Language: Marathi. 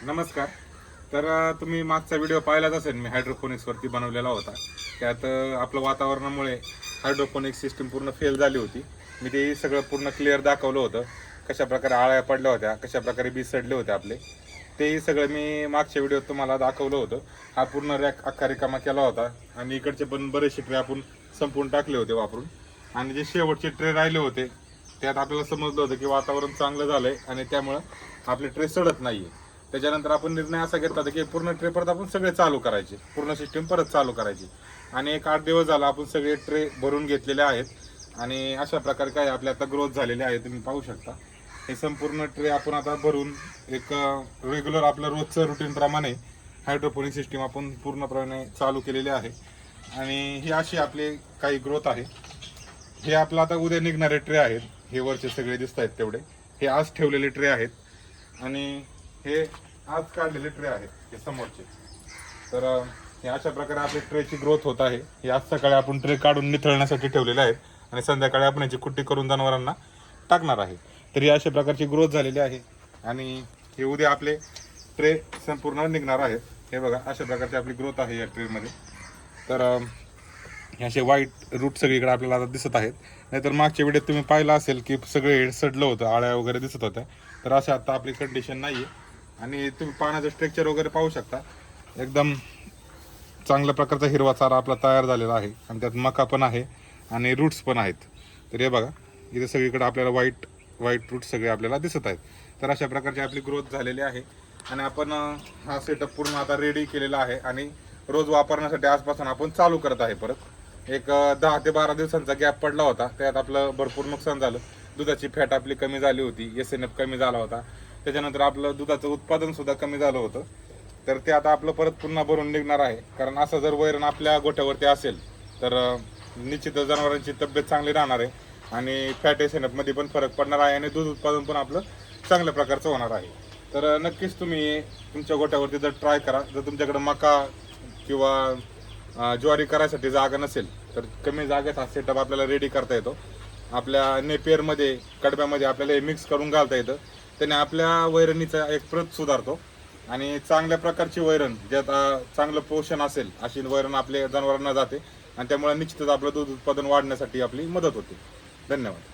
नमस्कार. तर तुम्ही मागचा व्हिडिओ पाहिलाच असेल, मी हायड्रोपोनिक्सवरती बनवलेला होता. त्यात आपलं वातावरणामुळे हायड्रोपोनिक्स सिस्टीम पूर्ण फेल झाली होती. मी ते सगळं पूर्ण क्लिअर दाखवलं होतं. कशाप्रकारे आळ्या पडल्या होत्या, कशाप्रकारे बी सडले होते आपले, तेही सगळं मी मागच्या व्हिडिओत तुम्हाला दाखवलं होतं. हा पूर्ण रॅक अख्खा रिकामा केला होता आणि इकडचे पण बरेचसे ट्रे आपण संपवून टाकले होते वापरून. आणि जे शेवटचे ट्रे राहिले होते त्यात आपल्याला समजलं होतं की वातावरण चांगलं झालंय आणि त्यामुळं आपले ट्रे सडत नाहीये. त्याच्यानंतर आपण निर्णय असा घेतला होता की पूर्ण ट्रे परत आपण सगळे चालू करायचे, पूर्ण सिस्टीम परत चालू करायची. आणि एक 8 दिवस झाला आपण सगळे ट्रे भरून घेतलेले आहेत आणि अशा प्रकारे काय आपले आता ग्रोथ झालेले आहे, तुम्ही पाहू शकता. हे संपूर्ण ट्रे आपण आता भरून एक रेग्युलर आपलं रोजचं रुटीन प्रमाणे हायड्रोपोनिक सिस्टीम आपण पूर्णपणे चालू केलेली आहे. आणि ही अशी आपली काही ग्रोथ आहे. हे आपलं आता उद्या निघणारे ट्रे आहेत. हे वरचे सगळे दिसत आहेत तेवढे, हे आज ठेवलेले ट्रे आहेत आणि हे आज काढलेले ट्रे आहेत हे समोरचे. तर हे अशा प्रकारे आपली ट्रेची ग्रोथ होत आहे. हे आज सकाळी आपण ट्रे काढून निथळण्यासाठी ठेवलेले आहेत आणि संध्याकाळी आपण याची कुट्टी करून जनावरांना टाकणार आहे. तर ही अशा प्रकारची ग्रोथ झालेली आहे आणि हे उद्या आपले ट्रे संपूर्ण निघणार आहेत. हे बघा, अशा प्रकारची आपली ग्रोथ आहे या ट्रेमध्ये. तर हे असे व्हाईट रूट सगळीकडे आपल्याला आता दिसत आहेत. नाहीतर मागच्या व्हिडिओत तुम्ही पाहिलं असेल की सगळे सडलं होतं, आळ्या वगैरे दिसत होत्या. तर अशा आता आपली कंडिशन नाही आहे. आणि तुम्ही पाण्याचं स्ट्रक्चर वगैरे पाहू शकता, एकदम चांगल्या प्रकारचा हिरवा चारा आपला तयार झालेला आहे आणि त्यात मका पण आहे आणि रूट्स पण आहेत. तर हे बघा, इथे सगळीकडे आपल्याला व्हाईट रूट्स सगळे आपल्याला दिसत आहेत. तर अशा प्रकारची आपली ग्रोथ झालेली आहे आणि आपण हा सेटअप पूर्ण आता रेडी केलेला आहे आणि रोज वापरण्यासाठी आजपासून आपण चालू करत आहे. परत एक 10 ते 12 दिवसांचा गॅप पडला होता, त्यात आपलं भरपूर नुकसान झालं. दुधाची फॅट आपली कमी झाली होती, SNF कमी झाला होता. त्याच्यानंतर आपलं दुधाचं उत्पादन सुद्धा कमी झालं होतं. तर ते आता आपलं परत पुन्हा भरून निघणार आहे. कारण असं जर वैरण आपल्या गोठ्यावरती असेल तर निश्चितच जनावरांची तब्येत चांगली राहणार आहे आणि फॅट SNF मध्ये पण फरक पडणार आहे आणि दूध उत्पादन पण आपलं चांगल्या प्रकारचं होणार आहे. तर नक्कीच तुम्ही तुमच्या गोठ्यावरती जर ट्राय करा. जर तुमच्याकडे मका किंवा ज्वारी करायसाठी जागा नसेल तर कमी जागेत हा सेटअप आपल्याला रेडी करता येतो. आपल्या नेपियरमध्ये, कडब्यामध्ये आपल्याला हे मिक्स करून घालता येतं. त्याने आपल्या वैरणीचा एक प्रत सुधारतो आणि चांगल्या प्रकारची वैरण, ज्यात चांगलं पोषण असेल अशी वैरण आपल्या जनावरांना जाते आणि त्यामुळे निश्चितच आपलं दूध उत्पादन वाढण्यासाठी आपली मदत होते. धन्यवाद.